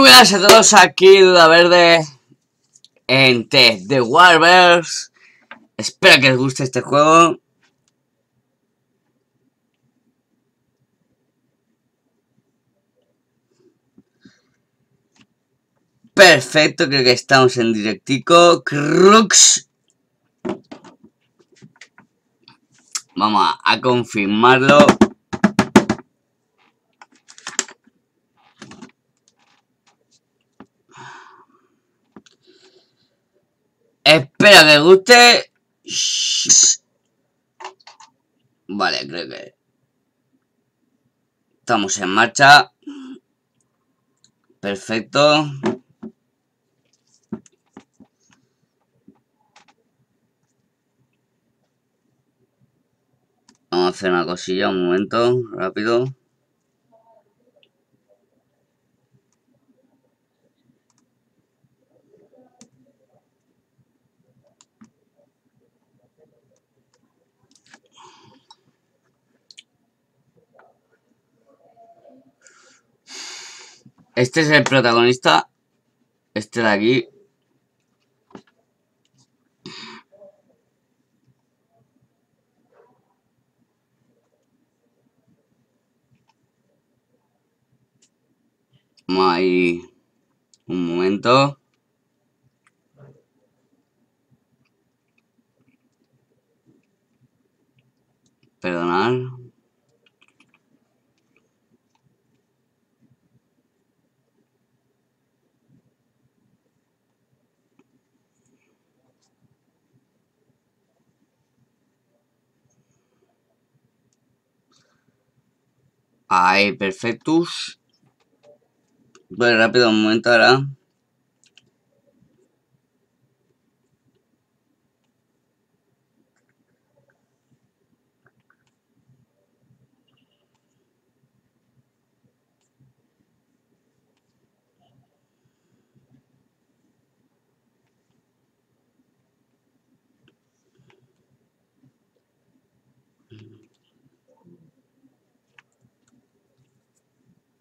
buenas a todos, aquí Duda Verde en The Dwarves. Espero que os guste este juego. Perfecto, creo que estamos en directico. Crux. Vamos a confirmarlo. Espero que os guste. Vale, creo que estamos en marcha. Perfecto. Vamos a hacer una cosilla, un momento, rápido. Este es el protagonista. Este de aquí. Vamos ahí. Un momento. Perdonad. Ahí, perfectus. Voy rápido, un momento ahora.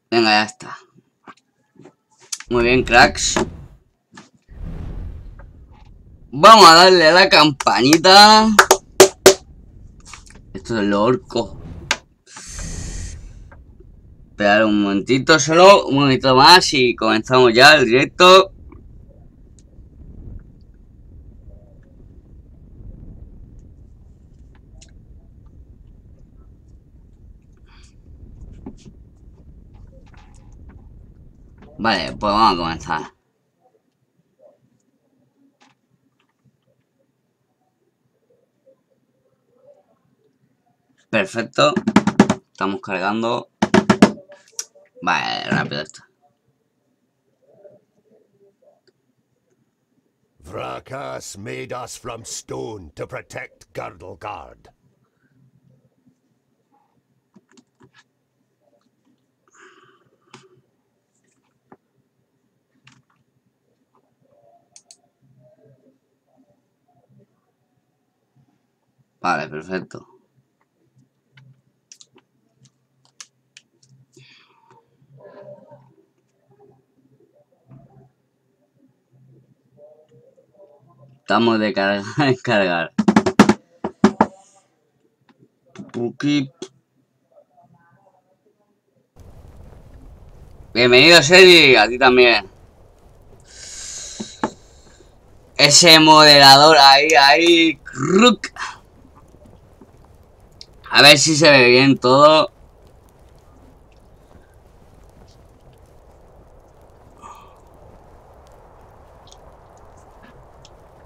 Venga, ya está. Muy bien, cracks. Vamos a darle a la campanita. Esto es lo orco. Esperar un momentito, solo un momentito más y comenzamos ya el directo. Vale, pues vamos a comenzar. Perfecto. Estamos cargando. Vale, rápido esto. Gracias made us from stone to protect Girdle Guard. Vale, perfecto. Estamos de cargar. Bienvenido, Sergi, a ti también. Ese moderador ahí. Kruk. A ver si se ve bien todo.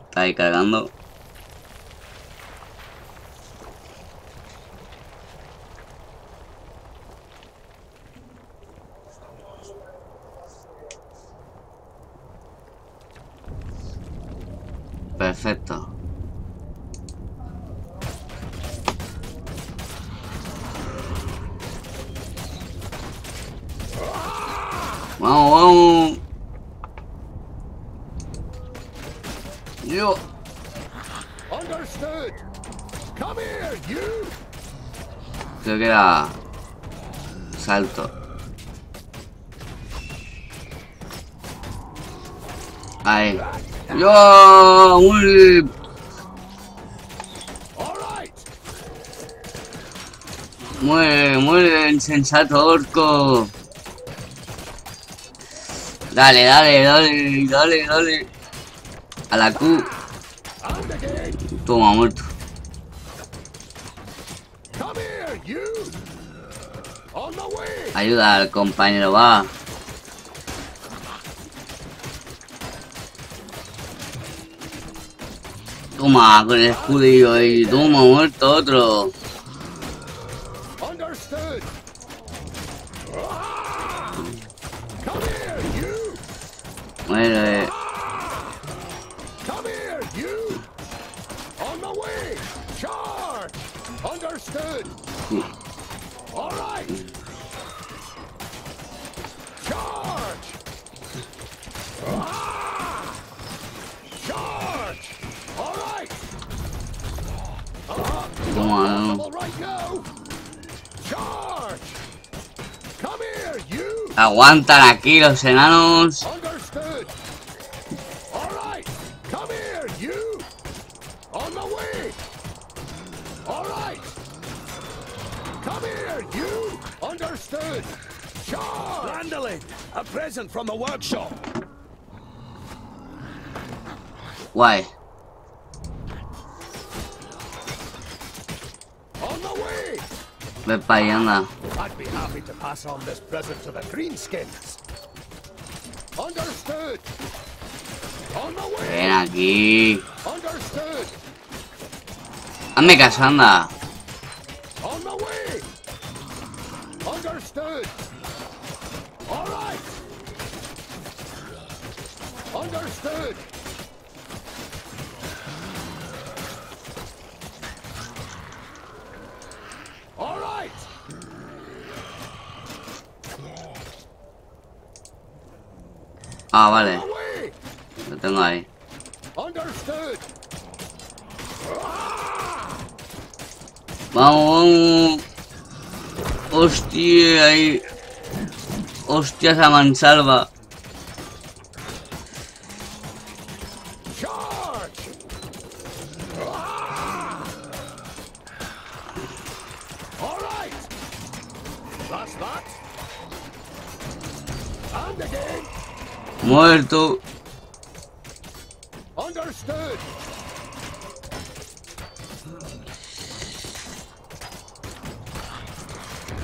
Está ahí cargando. Perfecto. Vamos. Yo. Understood. Come here, you. Creo que era salto. Ahí. ¡Yo! Muere, insensato orco. Dale, dale, dale, dale, dale. A la Q. Toma, muerto. Ayuda al compañero, va. Toma, con el escudillo ahí. Toma, muerto otro. Muere. Toma, no. Aguantan aquí los enanos. A present from the workshop. Guay. On the way. Ve pa' ahí, anda. I'd be happy to pass on this present to the greenskins. Understood. On the way. Ven aquí. Understood. Hazme caso, anda. On the way. Understood. All right. Understood. All right. Ah, vale. Lo tengo ahí. Understood. Vamos, vamos. Hostia, ahí. Hostia, esa mansalva. Muerto. Understood.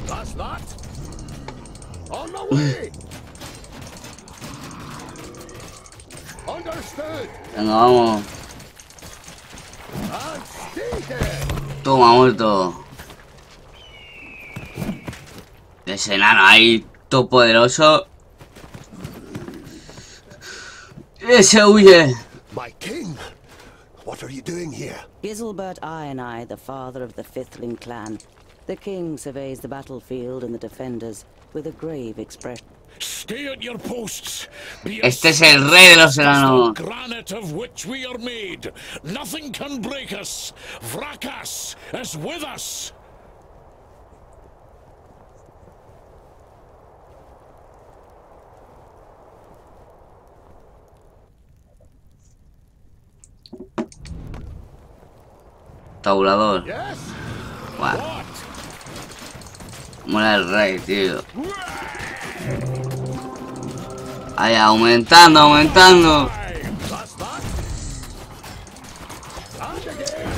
That's that. On the way. Understood. Venga, vamos. And stay. Toma, muerto. Ese enano ahí, todo poderoso. Ese huye. My king, what are you doing here? Giselbert I, the father of the Fifthling clan. The king surveys the battlefield and the defenders with a grave expression. Stay at your posts. Este es el rey de los enanos. Granite of which we are made. Nothing can break us. Vracas is with us. Tabulador. Yes. Wow. What? Mola el rey, tío. Ahí, aumentando, aumentando. That's that. And again.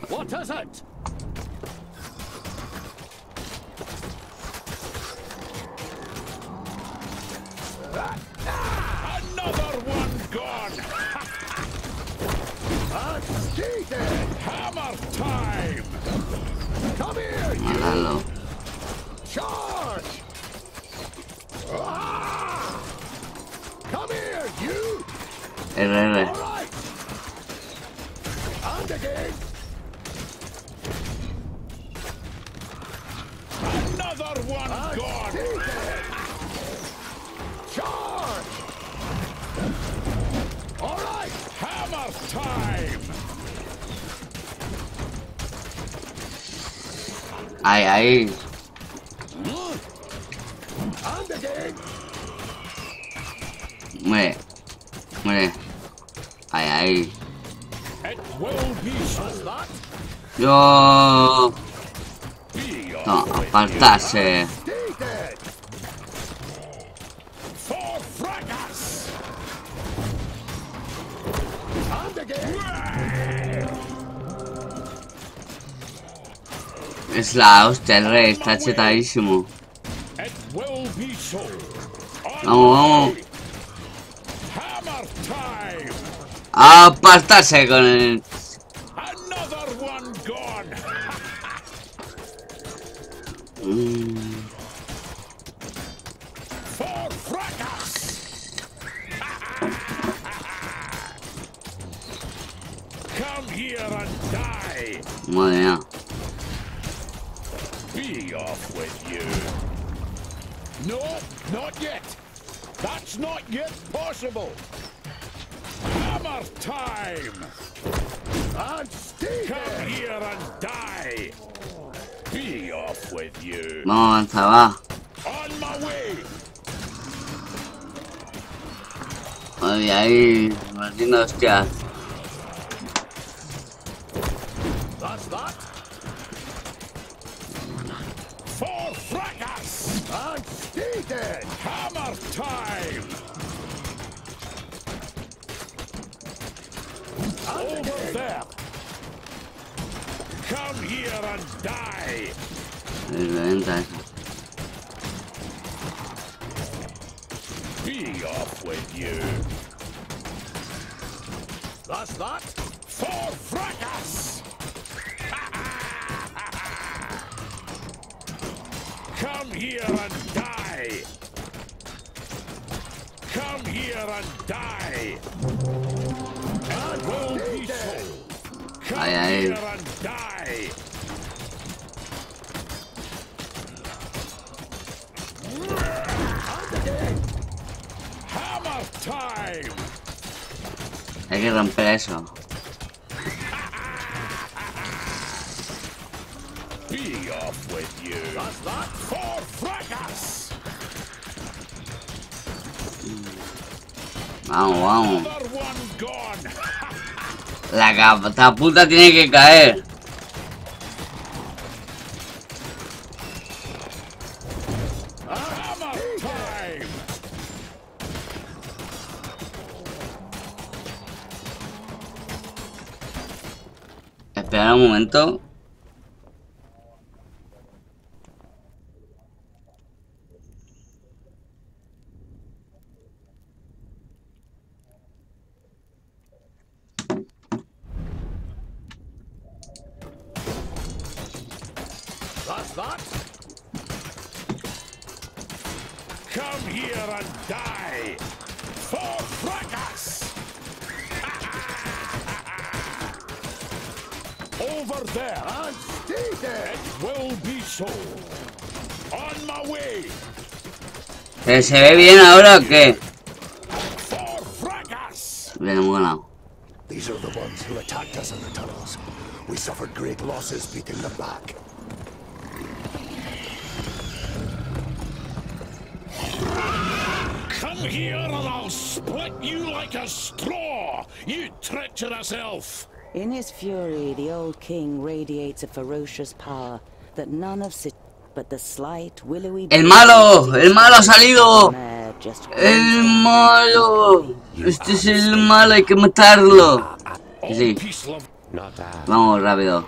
What is it? Another one gone. And stay dead. Hammer time. Come here, you. Mátalo. Charge! Ah! Come here, you! RR. All right! And again! Another one And gone. stay dead. Charge! All right! Hammer time. Ahí, ahí. And Yo... No, apartarse. Es la hostia, el rey está chetadísimo. Vamos, vamos. A apartarse con el... Madre mía. Be off with you. No, not yet. That's not yet possible. Hammer time. And stay Come here and die. Be off with you. Vamos a avanzar, va. On my way. Ay, ahí, haciendo hostias. That's that. For fracas! And stay dead! Hammer time! Over there! Come here and die! Be off with you! That's that! For fracas! Come here and die! Come here and die! And will be so! Come here and die! Hammer time! Hay que romper eso. Be off with you. That's that for fracas. Vamos, vamos. Another one gone. La catapulta tiene que caer. Hammer time. Espera un momento. That's that. Come here and die. For fracas. Over there. And stay there. It will be so. On my way. ¿Se ve bien ahora o qué? For fracas. Bien, hemos ganado. These are the ones who attacked us in the tunnels. We suffered great losses beating them back. Come here and I'll split you like a straw, you treacherous elf! In his fury, the old king radiates a ferocious power that none of but the slight, willowy... ¡El malo! ¡El malo ha salido! ¡El malo! Este es el malo, hay que matarlo. Sí. Vamos, rápido.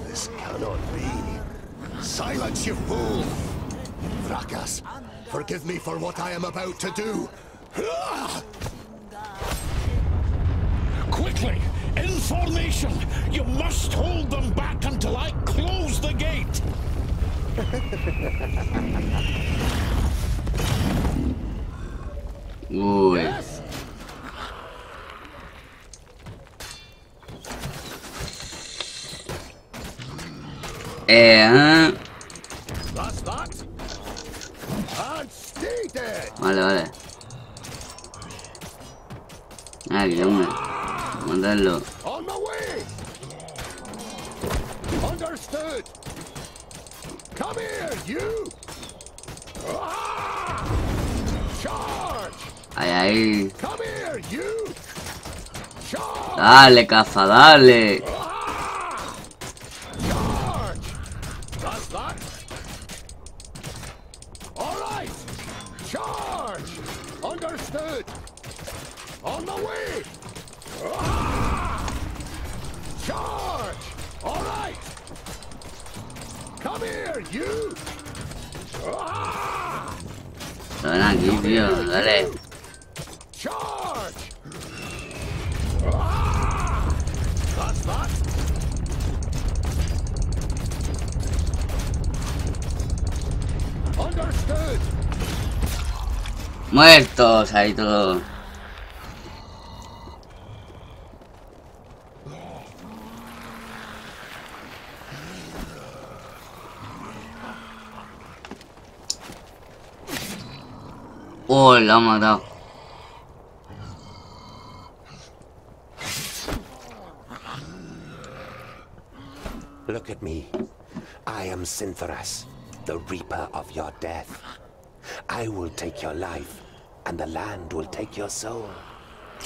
This cannot be. Silence, you fool! Fracas, forgive me for what I am about to do. Quickly! In formation! You must hold them back until I close the gate! Uy. Vale, vale. Aquí, hombre. Mandarlo. On my way. Understood. Come here, you. Charge. Ahí, ahí. Come here, here, you! Charge! Dale, caza, dale. Charge! That's that. All right. Charge! Understood. On the way. Charge! All right. Come here, you. Ven aquí, tío, dale. Charge! That's that. Understood. Muertos, ahí todo. Oh, la ha matado. Look at me. I am Sintheras, the reaper of your death. I will take your life, and the land will take your soul.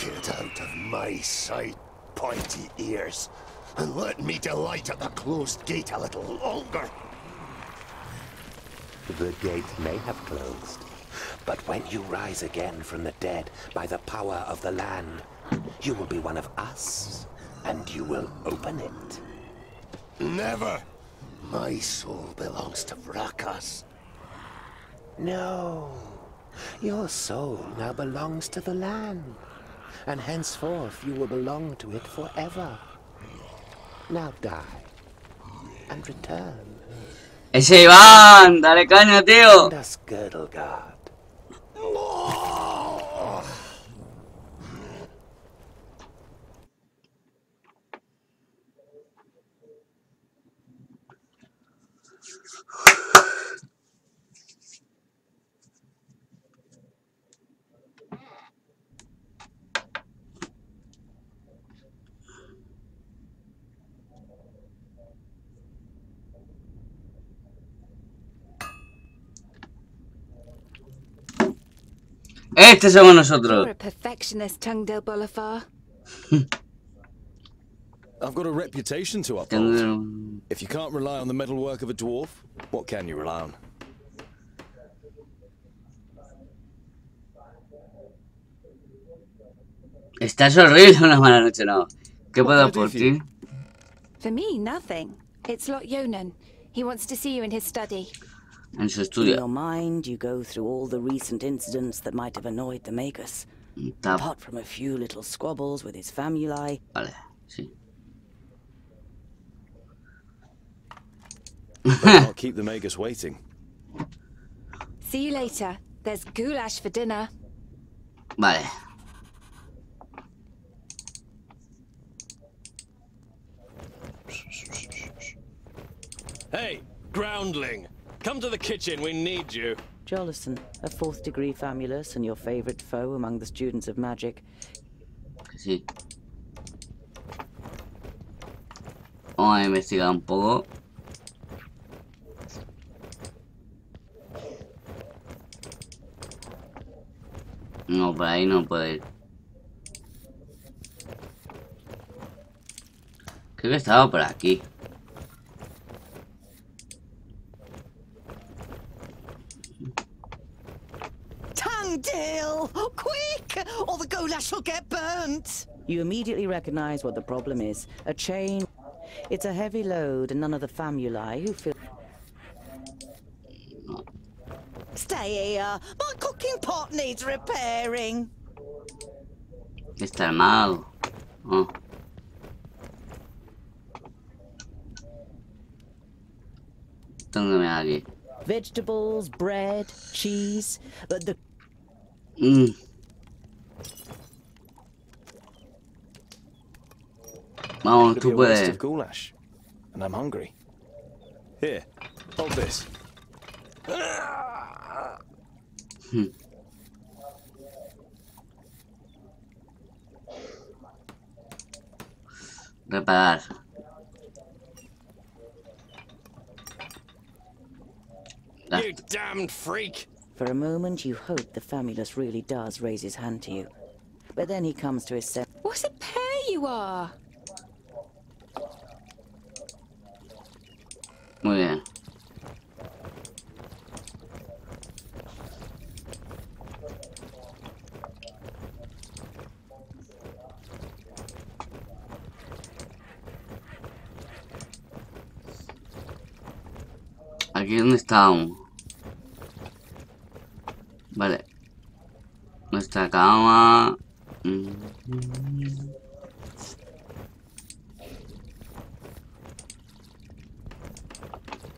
Get out of my sight, pointy ears, and let me delight at the closed gate a little longer. The gate may have closed, but when you rise again from the dead by the power of the land, you will be one of us, and you will open it. Never! My soul belongs to Gracias. No. Your soul now belongs to the land, and henceforth you will belong to it forever. Now die, and return. Ese Iván, dale caña, tío. And us girdle guard. Este somos nosotros. You're a perfectionist, Tung Del Bolafar. I've got a reputation to uphold. If you can't rely on the metalwork of a dwarf, what can you rely on? Estás horrible una mala noche, no. ¿Qué puedo por ti? For me, nothing. It's Lot Yonan. He wants to see you in his study. En su In estudio. your mind, you go through all the recent incidents that might have annoyed the Magus. Tap. Apart from a few little squabbles with his family. Vale, sí. I'll keep the Magus waiting. See you later. There's goulash for dinner. Vale. Hey, groundling! Come to the kitchen, we need you. Jolison, a 4th degree famulus and your favorite foe among the students of magic. Que sí. Vamos a investigar un poco. No, por ahí no puedo ir. Creo que estaba por aquí. Tungdale! Quick! Or the goulash will get burnt! You immediately recognize what the problem is. A chain. It's a heavy load and none of the famuli who feel... Stay here. My cooking pot needs repairing. Está armado. Oh. ¿Dónde me da aquí? Vegetables, bread, cheese, but the... Vamos, Could be tú a waste puedes. of goulash, and I'm hungry. Here, hold this. Reparar. You damned freak! For a moment, you hope the famulus really does raise his hand to you. but then he comes to his senses. What a pair you are! Muy bien. Aquí donde estábamos. Vale. Nuestra cama.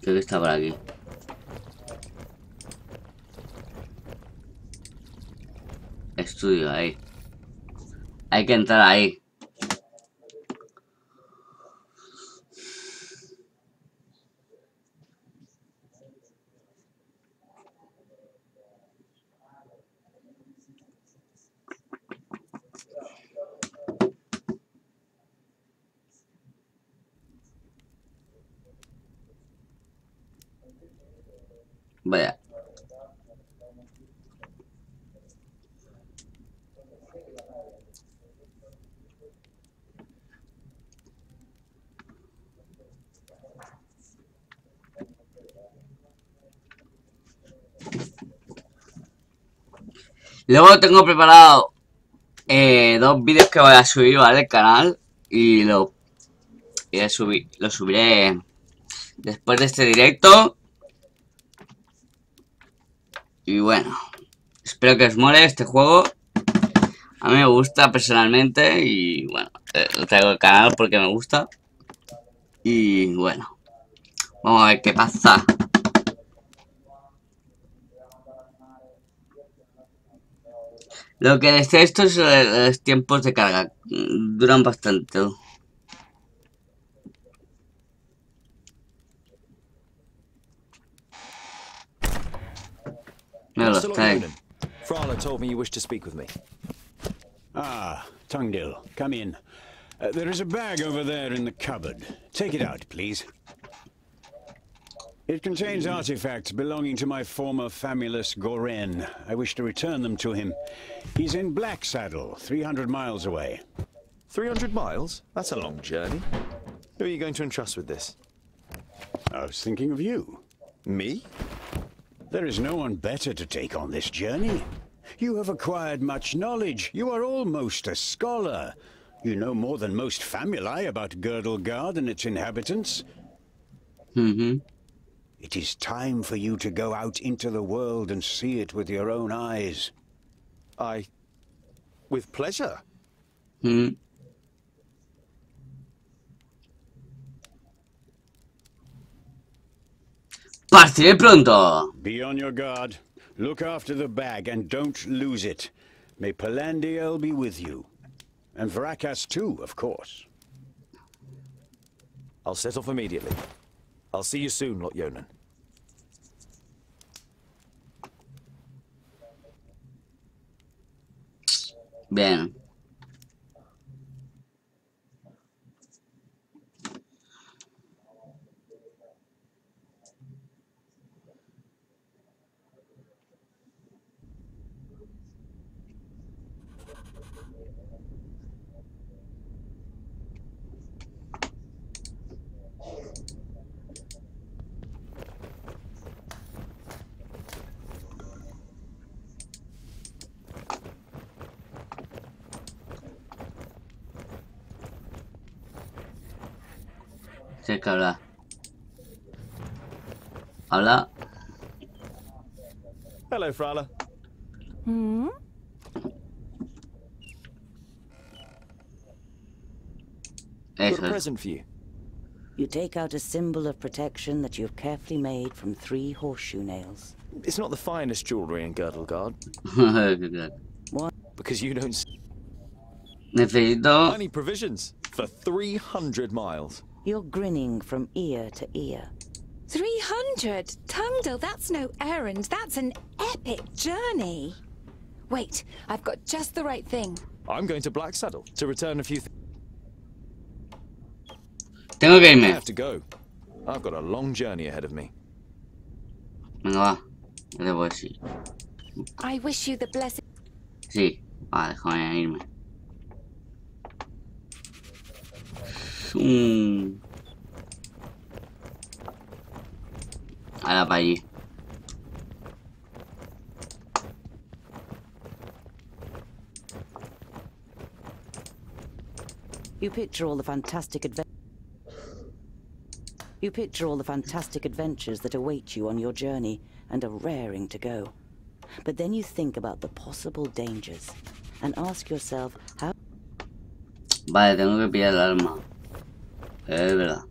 Creo que está por aquí. Estudio, ahí. Hay que entrar ahí. Vaya. Luego tengo preparado 2 vídeos que voy a subir, ¿vale? Al canal. Y lo subiré después de este directo. Y bueno, espero que os mole este juego. A mí me gusta personalmente y bueno, lo traigo al canal porque me gusta. Y bueno, vamos a ver qué pasa. Lo que desde esto es los tiempos de carga. Duran bastante. No lo está. Frala told me you wish to speak with me. Ah, Tungdil, come in. There is a bag over there in the cupboard. Take it out, please. It contains artifacts belonging to my former famulus Goren. I wish to return them to him. He's in Black Saddle, 300 miles away. 300 miles? That's a long journey. Who are you going to entrust with this? I was thinking of you. Me? There is no one better to take on this journey. You have acquired much knowledge. You are almost a scholar. You know more than most famuli about Girdlegard and its inhabitants. It is time for you to go out into the world and see it with your own eyes. With pleasure. Partiré pronto. Be on your guard. Look after the bag and don't lose it. May Palandiel be with you. And Vrakas too, of course. I'll set off immediately. I'll see you soon, Lot Yonan. Bien. Tienes que hablar. Habla. Hello, Frala. Got a present for you. You take out a symbol of protection that you've carefully made from 3 horseshoe nails. It's not the finest jewelry in Girdlegard. What? Because you don't... Necesito... I need provisions for 300 miles. You're grinning from ear to ear. 300? Tungdil, that's no errand. That's an epic journey. Wait, I've got just the right thing. I'm going to Black Saddle to return a few things. Tengo que irme. I have to go. I've got a long journey ahead of me. Venga, va. ¿Qué le puedo decir? I wish you the blessed... Sí, Vale, déjame irme. Ahora para allí. You picture all the fantastic adventures that await you on your journey and are raring to go. But then you think about the possible dangers and ask yourself how... Vale, tengo que pillar el arma. Es verdad.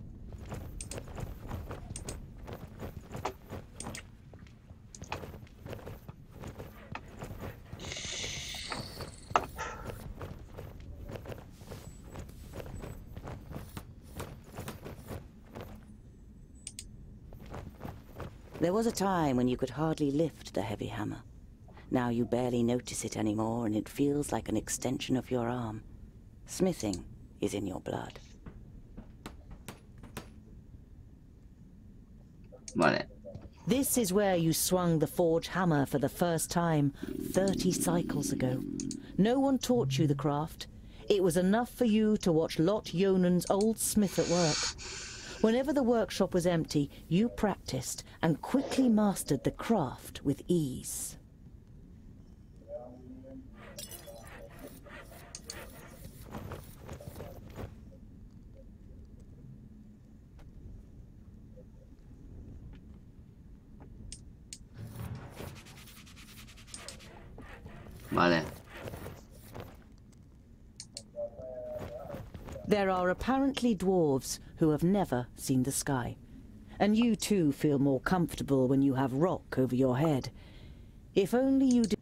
There was a time when you could hardly lift the heavy hammer. Now you barely notice it anymore, and it feels like an extension of your arm. Smithing is in your blood. Vale. This is where you swung the forge hammer for the first time 30 cycles ago. No one taught you the craft. It was enough for you to watch Lot Yonan's old smith at work. Whenever the workshop was empty, you practiced and quickly mastered the craft with ease. Vale. There are apparently dwarves who have never seen the sky. And you too feel more comfortable when you have rock over your head. If only you did.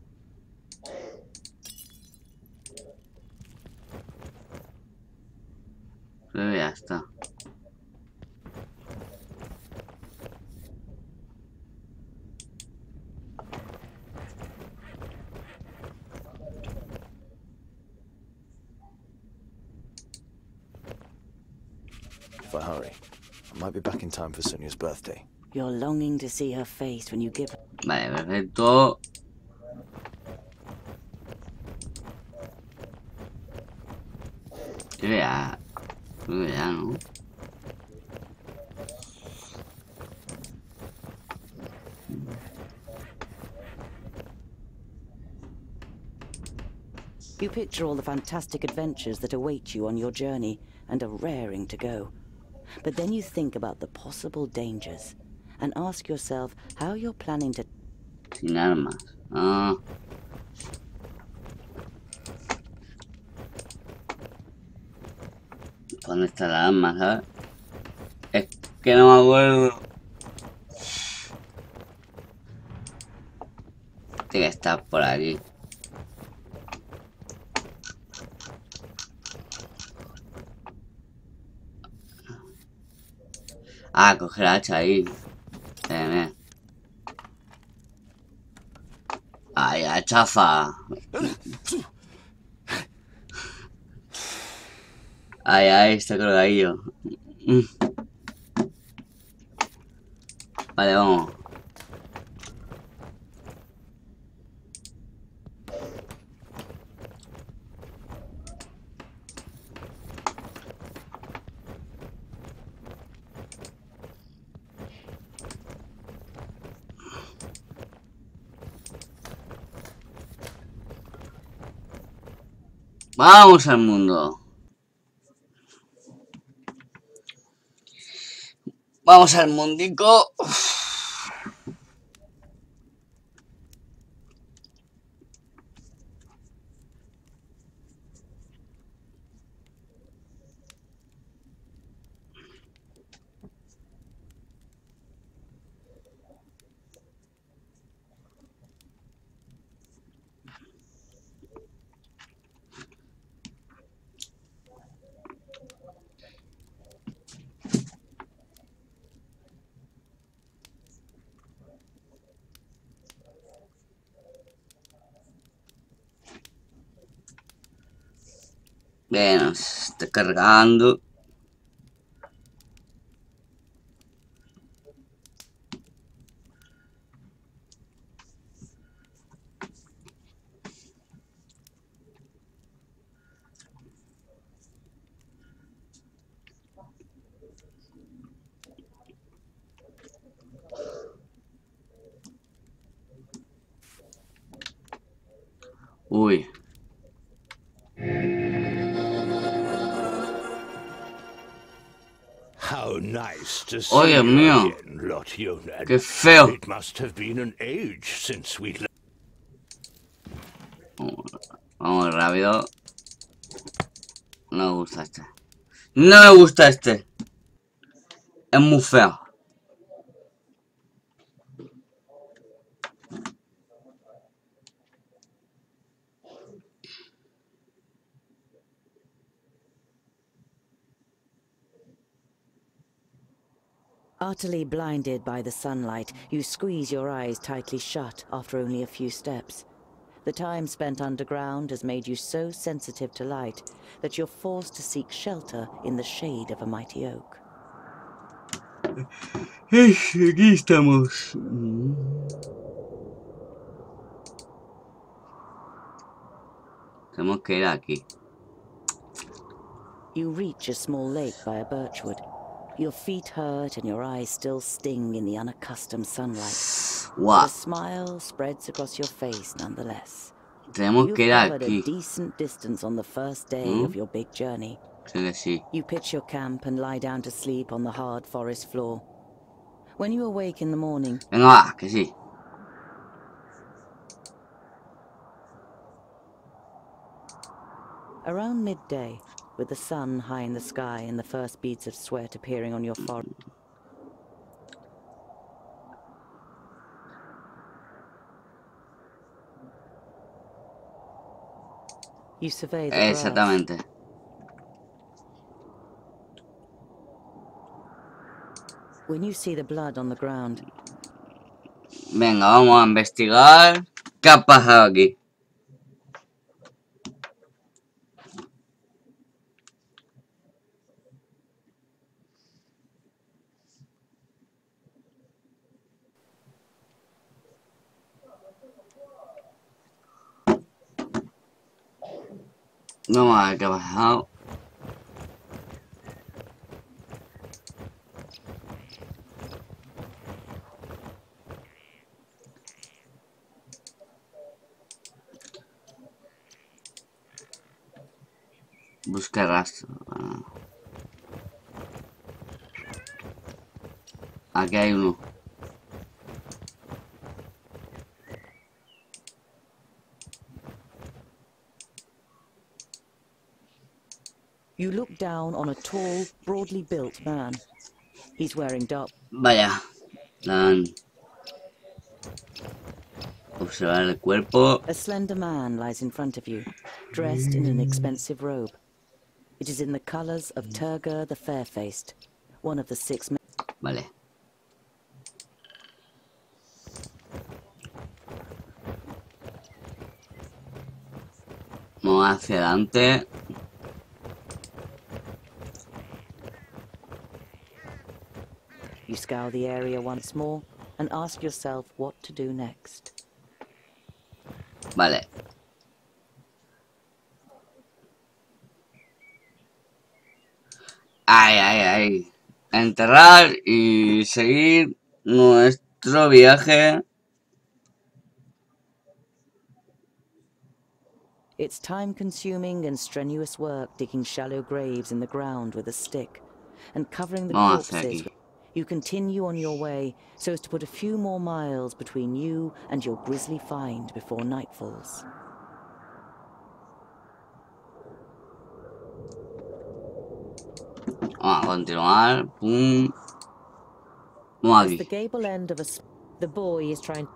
Creo que ya está. If I hurry, I might be back in time for Sonia's birthday. You're longing to see her face when you give... Vale, perfecto. Creo que ya, ¿no? You picture all the fantastic adventures that await you on your journey and are raring to go. But then you think about the possible dangers and ask yourself how you're planning to... Sin armas. Ah. ¿Dónde está la arma, sabes? Es que no me acuerdo. Tiene que estar por aquí. Ah, coger la hacha ahí. Ay, hachaza. Ay, ay, está colgadillo. Vale, vamos. Vamos al mundo. Vamos al mundico. Bien, se está cargando. Uy. How nice to see Oh, Dios you mío. again, Lot. Qué feo. It must have been an age since we left. Vamos rápido. No me gusta este. No me gusta este. Es muy feo. Utterly blinded by the sunlight, you squeeze your eyes tightly shut after only a few steps. The time spent underground has made you so sensitive to light that you're forced to seek shelter in the shade of a mighty oak. Aquí estamos. Tenemos que ir aquí. You reach a small lake by a birchwood. Your feet hurt and your eyes still sting in the unaccustomed sunlight. Wow. But a smile spreads across your face nonetheless. Tenemos que ir You've covered aquí. a decent distance on the first day of your big journey. Sí que sí. You pitch your camp and lie down to sleep on the hard forest floor. When you awake in the morning... Venga, va, que sí. Around midday, with the sun high in the sky and the first beads of sweat appearing on your forehead... You survey the grass. Exactamente. When you see the blood on the ground... Venga, vamos a investigar. ¿Qué ha pasado aquí? Vamos a ver qué ha pasado. Busca rastro. Aquí hay uno. You look down on a tall, broadly built man. He's wearing dark... Vaya. Observar el cuerpo. A slender man lies in front of you, dressed in an expensive robe. It is in the colors of Turgur the Fair-Faced, one of the 6 men. Vale. Vamos hacia adelante. You scour the area once more and ask yourself what to do next. Vale. Ay. Enterrar y seguir nuestro viaje. It's time-consuming and strenuous work digging shallow graves in the ground with a stick and covering the corpses. You continue on your way so as to put a few more miles between you and your grisly find before night falls. Vamos a continuar. Pum. Vamos As aquí. the gable end of the boy is trying...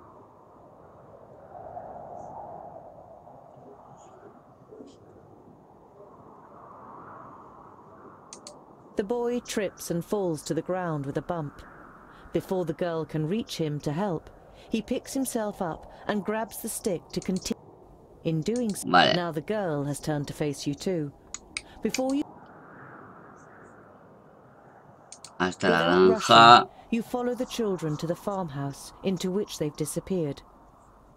The boy trips and falls to the ground with a bump. Before the girl can reach him to help, he picks himself up and grabs the stick to continue. In doing so, now the girl has turned to face you too. Before you... Hasta la granja. You follow the children to the farmhouse, into which they've disappeared.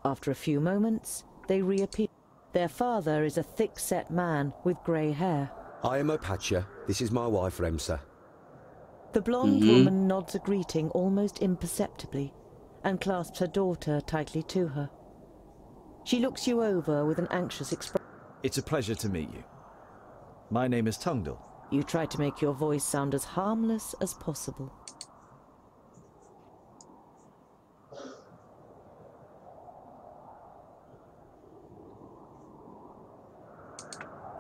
After a few moments, they reappear. Their father is a thick-set man with grey hair. I am Opacha. This is my wife, Remsa. The blonde woman nods a greeting almost imperceptibly and clasps her daughter tightly to her. She looks you over with an anxious expression. It's a pleasure to meet you. My name is Tungdal. You try to make your voice sound as harmless as possible.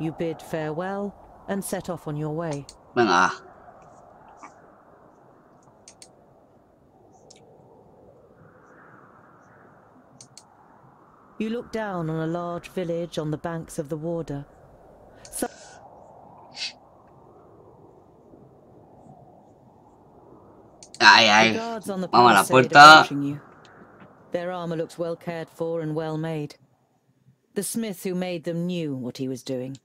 You bid farewell and set off on your way. Venga. You look down on a large village on the banks of the Warder. Ay, The guards on the vamos a la palisade puerta. are watching you. Their armor looks well cared for and well made. The smith who made them knew what he was doing.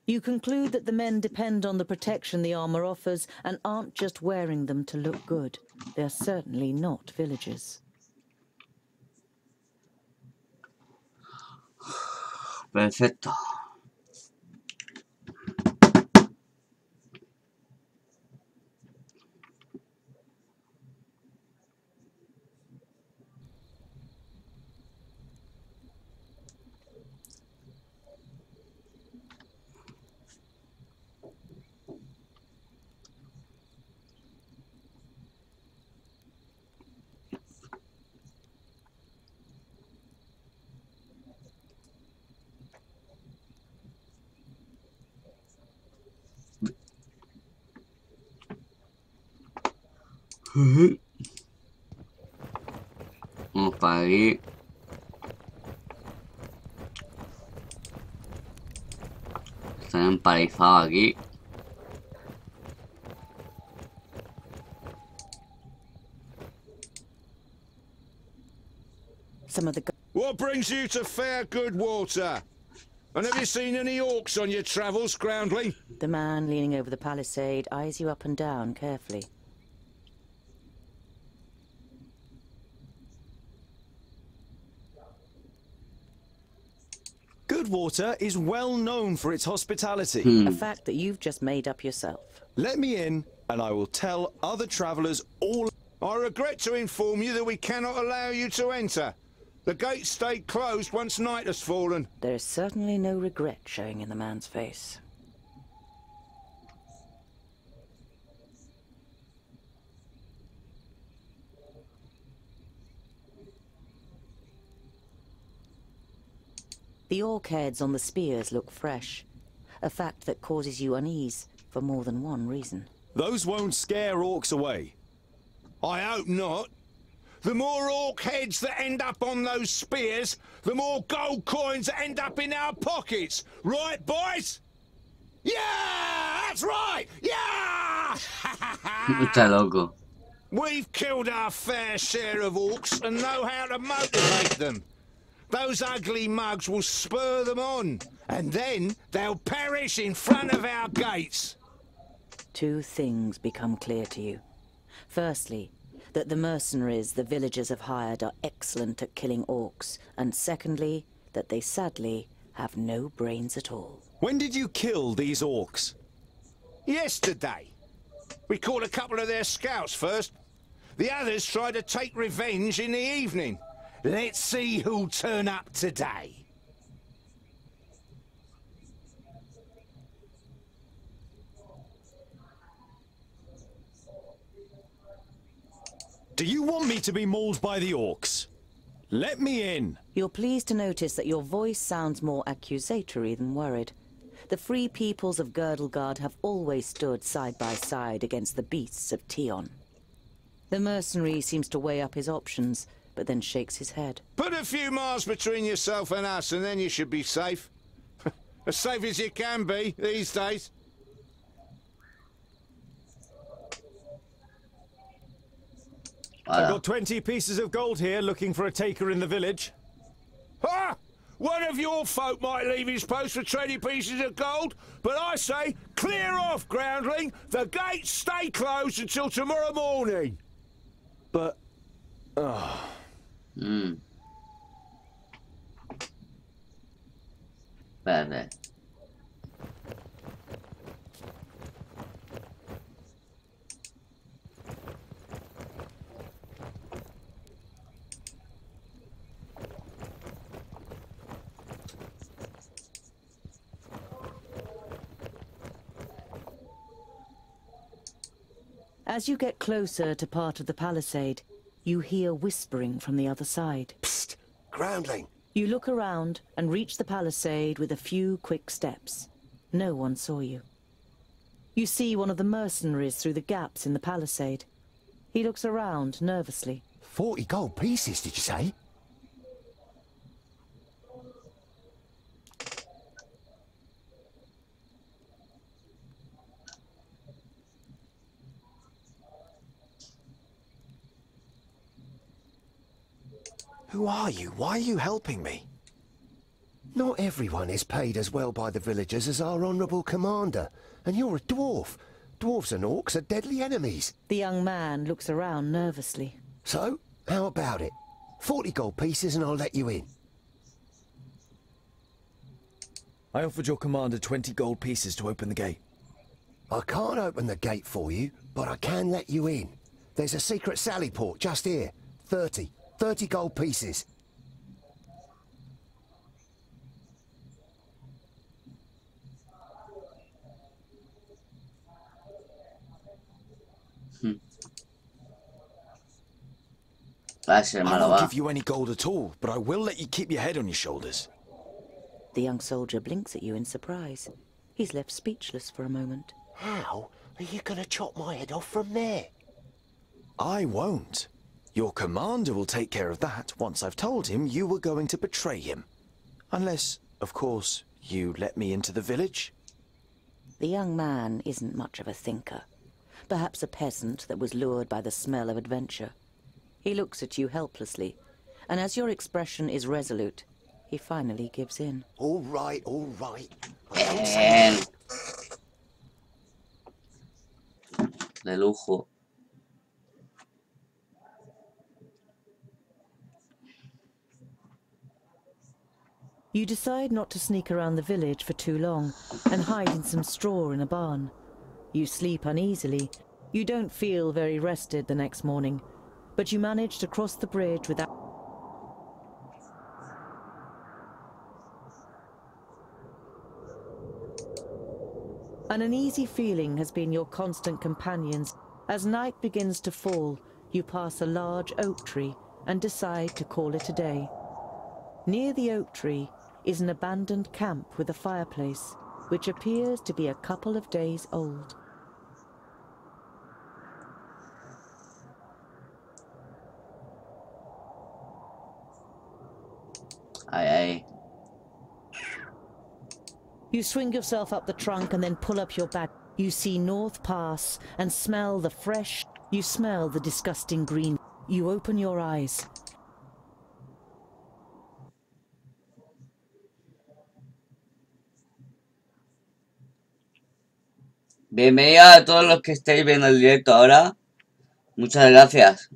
You conclude that the men depend on the protection the armor offers and aren't just wearing them to look good. They're certainly not villagers. Perfecto. Vamos para aquí. Están empalizados aquí. What brings you to fair good water? And have you seen any orcs on your travels, Groundling? The man leaning over the palisade eyes you up and down carefully. Goodwater is well known for its hospitality. A fact that you've just made up yourself. Let me in, and I will tell other travellers all... I regret to inform you that we cannot allow you to enter. The gates stayed closed once night has fallen. There is certainly no regret showing in the man's face. The orc heads on the spears look fresh, a fact that causes you unease for more than one reason. Those won't scare orcs away. I hope not. The more orc heads that end up on those spears, the more gold coins that end up in our pockets. Right, boys? Yeah! That's right! Yeah! Está loco. We've killed our fair share of orcs and know how to motivate them. Those ugly mugs will spur them on, and then they'll perish in front of our gates. Two things become clear to you. Firstly, that the mercenaries the villagers have hired are excellent at killing orcs, and secondly, that they sadly have no brains at all. When did you kill these orcs? Yesterday. We caught a couple of their scouts first. The others tried to take revenge in the evening. Let's see who'll turn up today. Do you want me to be mauled by the orcs? Let me in. You're pleased to notice that your voice sounds more accusatory than worried. The free peoples of Girdlegard have always stood side by side against the beasts of Tion. The mercenary seems to weigh up his options, but then shakes his head. Put a few miles between yourself and us, and then you should be safe. As safe as you can be these days. I've got 20 pieces of gold here looking for a taker in the village. Ha! One of your folk might leave his post for 20 pieces of gold, but I say, clear off, Groundling. The gates stay closed until tomorrow morning. But... Vale. As you get closer to part of the palisade, you hear whispering from the other side. Psst! Groundling! You look around and reach the palisade with a few quick steps. No one saw you. You see one of the mercenaries through the gaps in the palisade. He looks around nervously. 40 gold pieces, did you say? Who are you? Why are you helping me? Not everyone is paid as well by the villagers as our honourable commander. And you're a dwarf. Dwarves and orcs are deadly enemies. The young man looks around nervously. So, how about it? 40 gold pieces and I'll let you in. I offered your commander 20 gold pieces to open the gate. I can't open the gate for you, but I can let you in. There's a secret sally port just here. 30 gold pieces. I won't give you any gold at all, but I will let you keep your head on your shoulders. The young soldier blinks at you in surprise. He's left speechless for a moment. How are you going to chop my head off from there? I won't. Your commander will take care of that once I've told him you were going to betray him. Unless, of course, you let me into the village. The young man isn't much of a thinker. Perhaps a peasant that was lured by the smell of adventure. He looks at you helplessly, and as your expression is resolute, he finally gives in. All right, all right. De lujo. You decide not to sneak around the village for too long and hide in some straw in a barn. You sleep uneasily. You don't feel very rested the next morning, but you manage to cross the bridge without... An uneasy feeling has been your constant companions. As night begins to fall, you pass a large oak tree and decide to call it a day. Near the oak tree is an abandoned camp with a fireplace, which appears to be a couple of days old. Aye. You swing yourself up the trunk and then pull up your bag. You see North Pass and smell the fresh... You smell the disgusting green. You open your eyes. Bienvenidos a todos los que estáis viendo el directo ahora. Muchas gracias.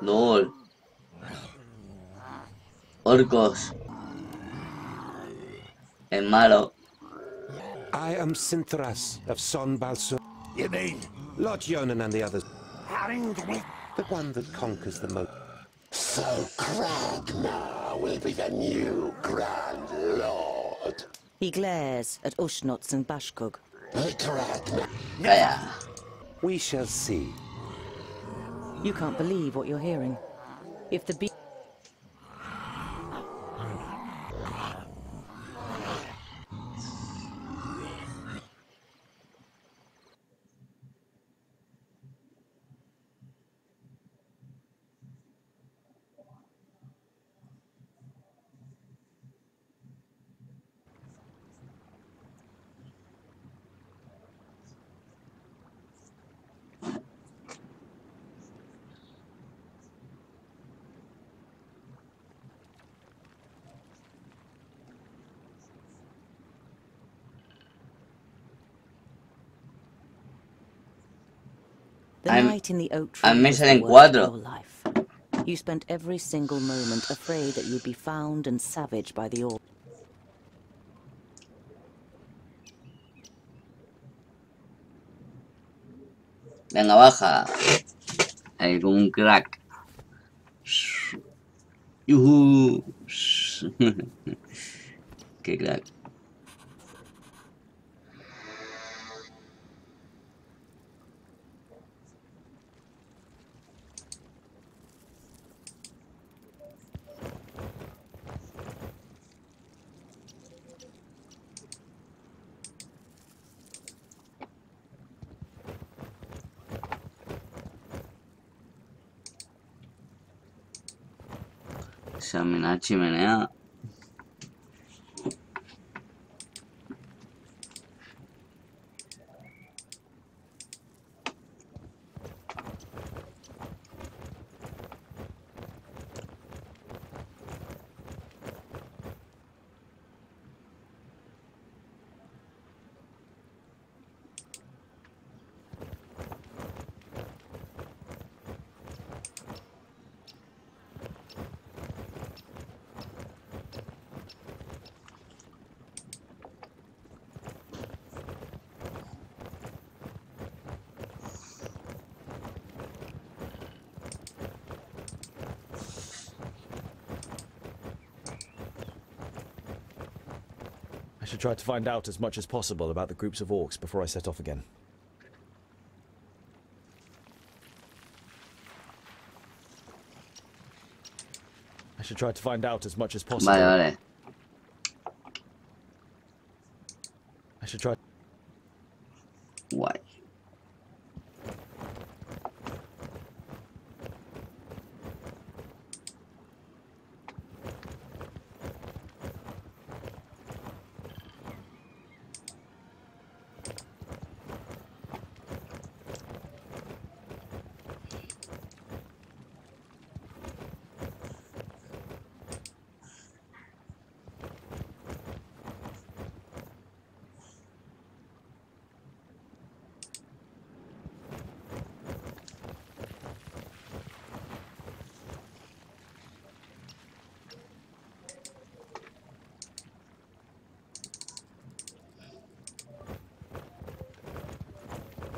LOL. Orcos. El malo. I am Sinthras of Son Balsur. You mean? Lot Yonan and the others. The one that conquers the most. So Kragnar will be the new Grand Lord. He glares at Ushnots and Bashkug. Kragnar. Calla. We shall see. You can't believe what you're hearing. If the The night in the oak tree a mí was salen the worst of 4. your life. You spent every single moment afraid that you'd be found and savaged by the orcs. Venga, baja. Ahí con un crack. Yuhu. Qué crack. Examinar chimenea. I should try to find out as much as possible about the groups of orcs before I set off again. I should try to find out as much as possible. Vale. I should try. Guay.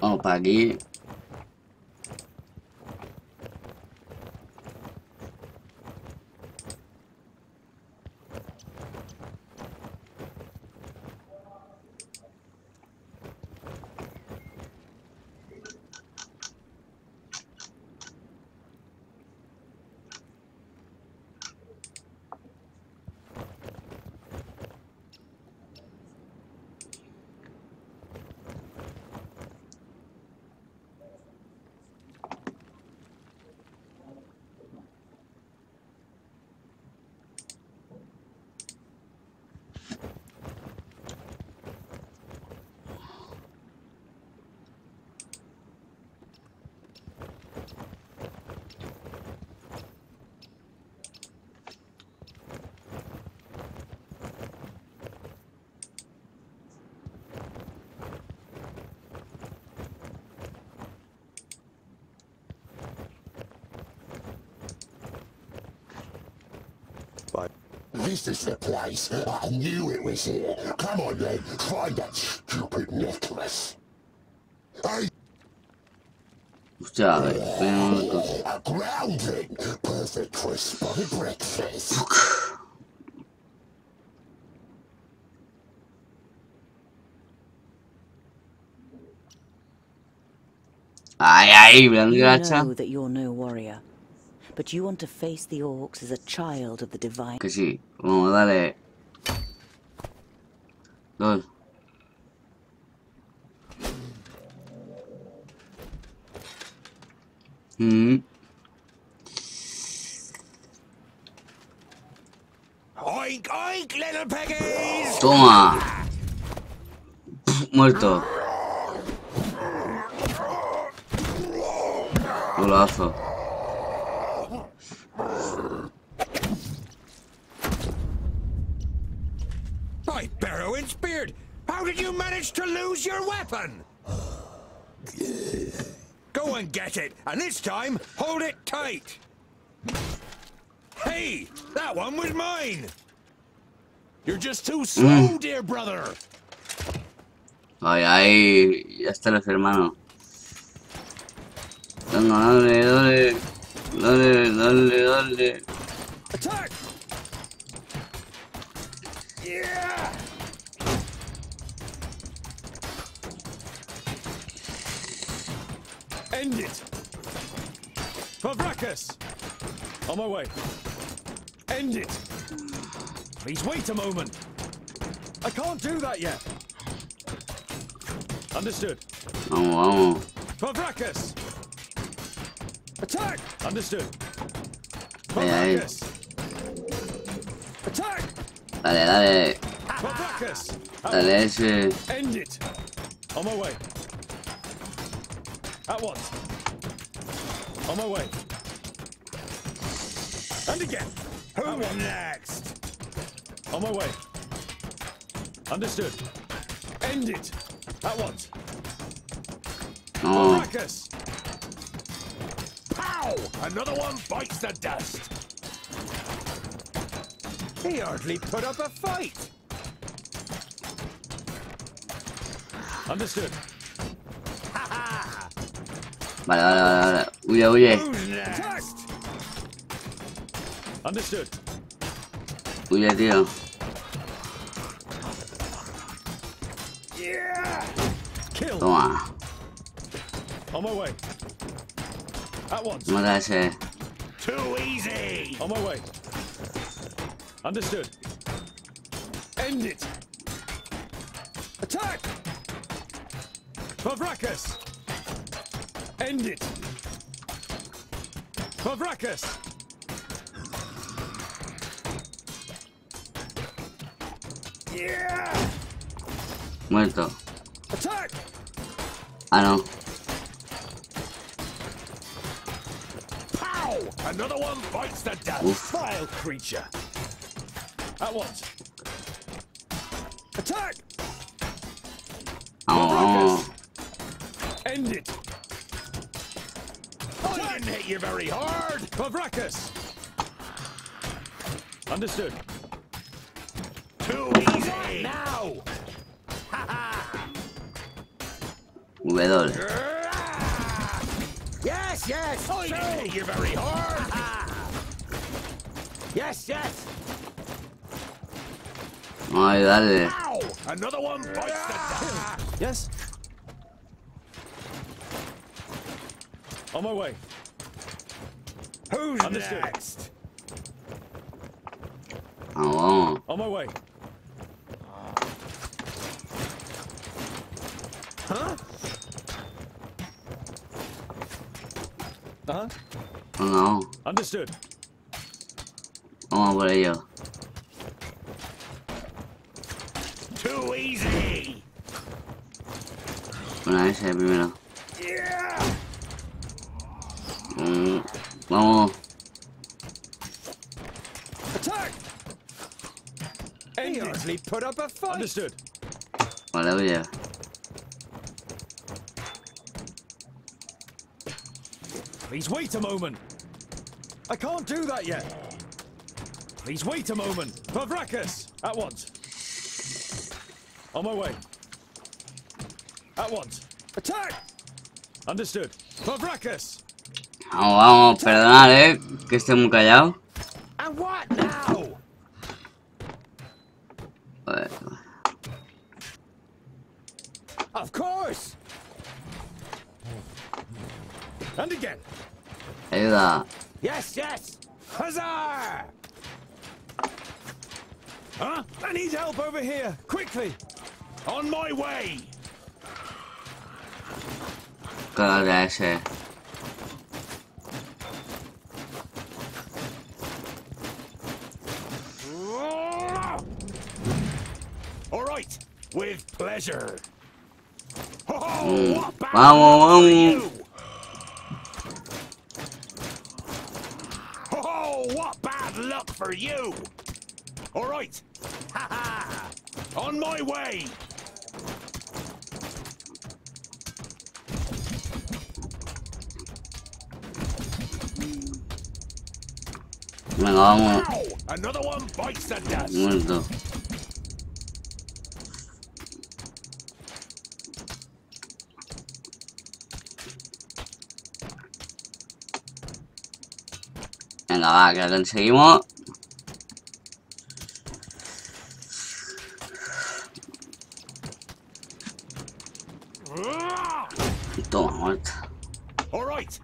Vamos para aquí. This is the place. I knew it was here. Come on then, find that stupid necklace. Hey! Hostia, a ver, tenemos una cosa. Grounding. Perfect for a spotted breakfast. Ay, ay, ven, You gracha. know that you're no warrior, but you want to face the orcs as a child of the divine. Que sí, vamos, dale. 2. Oink, oink, little piggies! Toma. Pff, muerto. Golazo. By Barrowin's beard! How did you manage to lose your weapon? Go and get it, and this time, hold it tight. Hey, that one was mine. You're just too slow, dear brother. Ay, ay, ya están los hermanos. Venga, dale, dale, dale, dale, dale. Attack! Yeah! End it! Favrakas! On my way. End it! Please wait a moment. I can't do that yet. Understood. Vamos, vamos. Favrakas! Attack! Understood. Ahí, ahí. Favrakas! Attack! Dale, dale. Favrakas! Dale ese. End it! On my way. At once. On my way. And again. Who's next? On my way. Understood. End it. At once. No. Favrakas! Pow! Another one bites the dust. He hardly put up a fight. Understood. Vale, vale, vale, vale. Huye, huye. Who's next? Understood. Huye, tío. Yeah! Kill. Toma. On my way. At once. Mata ese. Too easy. On my way. Understood. End it. Attack! Favrakas! End it. Favrakas! Yeah! Muerto. Attack! Ah, no. Pow! Another one bites the dust. Vile creature. At once. Attack! Vamos, vamos. End it. I didn't hit you very hard. Favrakas! Understood. Too easy. Now! W. Yes, yes! I didn't hit you very hard. Yes, yes! Ay, dale. Ow! Another one bites the dust. Yes? On my way. Who's next? Vamos, vamos. On my way. Huh? Uh-huh. No. Understood. Vamos por ello. Too easy. Una ese primero. Yeah. Vamos. Attack. He hardly put up a fight. Understood. Vale, huye. Please wait a moment. I can't do that yet. Please wait a moment. Favrakas! At once. On my way. At once. Attack! Understood. Favrakas! Vamos, vamos, perdonad, que esté muy callado. And what now? Joder. Of course. And again. Ayuda. Yes, yes. Huzzah! Huh? I need help over here. Quickly. On my way. Cágate a ese. All right. With pleasure. Vamos, vamos. Oh, what bad luck for you! All right, ha ha! On my way. Venga, vamos. Muerto. Venga, va, que lo conseguimos. Toma, muerto. All right.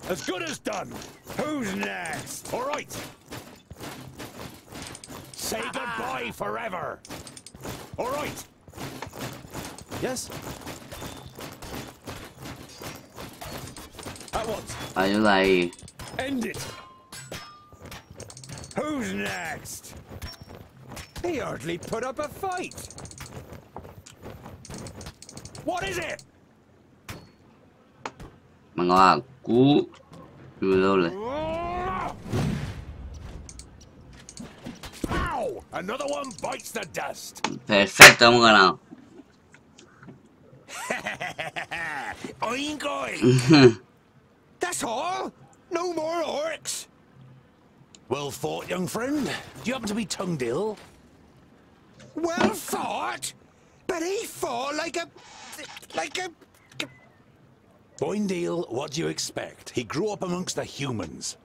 As good as done. Who's next? All right. Say goodbye forever. All right. Yes. At once. Ayuda ahí. End it. Who's next? He hardly put up a fight. What is it? Venga, va. Q y W. Ow! Another one bites the dust. Perfecto, hemos ganado. I'm going. That's all. No more orcs. Well fought, young friend. Do you happen to be tongued ill? Well fought? But he fought like a... Boindale, what do you expect? He grew up amongst the humans.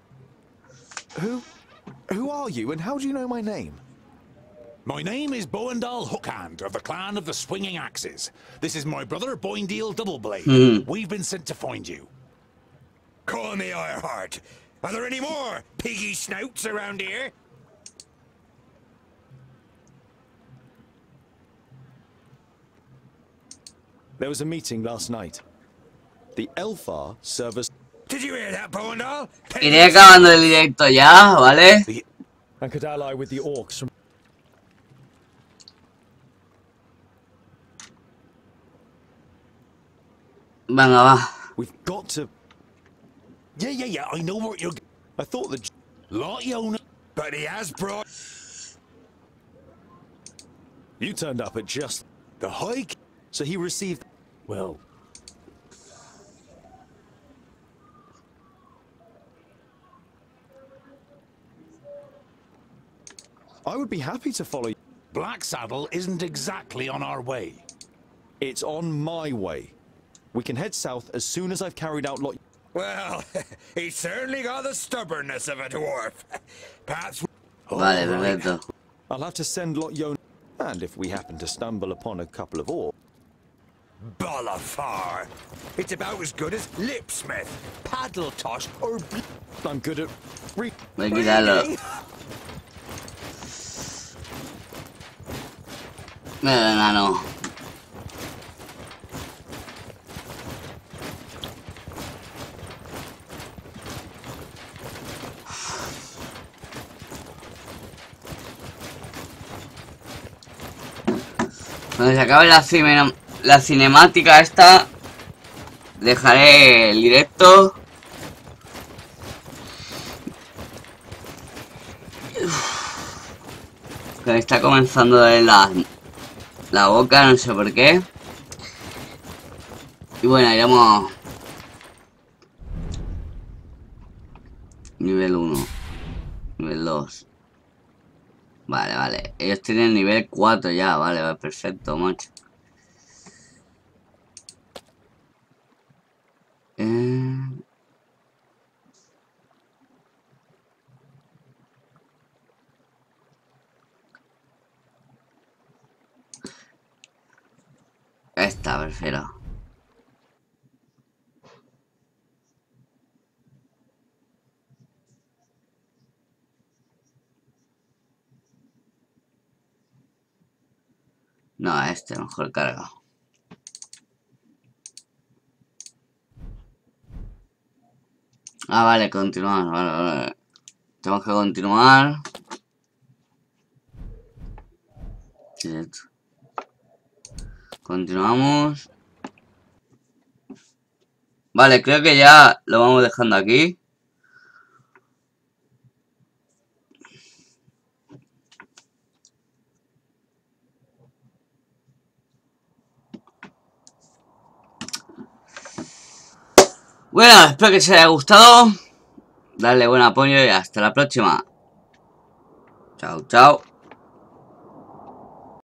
Who are you, and how do you know my name? My name is Boindale Hookhand, of the clan of the Swinging Axes. This is my brother, Boindale Doubleblade. We've been sent to find you. Call me Ironheart. Are there any more piggy snouts around here? There was a meeting last night. The Elfar service. Did you hear that, Boindale? Iré acabando el directo ya, ¿vale? And could ally with the orcs from... Venga, va. We've got to... Yeah, I know what you're... I thought the... Lot you know, but he has brought... You turned up at just... The hike? So he received... Well... I would be happy to follow you. Black Saddle isn't exactly on our way. It's on my way. We can head south as soon as I've carried out lot... Well, he's certainly got the stubbornness of a dwarf. Perhaps... Vale, perfecto. I'll have to send lot Yon... And if we happen to stumble upon a couple of orcs... Bolafar. It's about as good as Lipsmith, Paddletosh, or... I'm good at... Voy a quitarlo. Venga, no. Cuando se acabe la cinemática esta, dejaré el directo. Que me está comenzando a doler la boca, no sé por qué. Y bueno, iremos... Nivel 1. Nivel 2. Vale. Ellos tienen nivel 4 ya, vale, perfecto, macho. Esta prefiero. No, este mejor carga. Ah, vale, continuar, vale. Tenemos que continuar. Directo. Continuamos. Vale, creo que ya lo vamos dejando aquí. Bueno, espero que os haya gustado. darle buen apoyo y hasta la próxima. Chao, chao.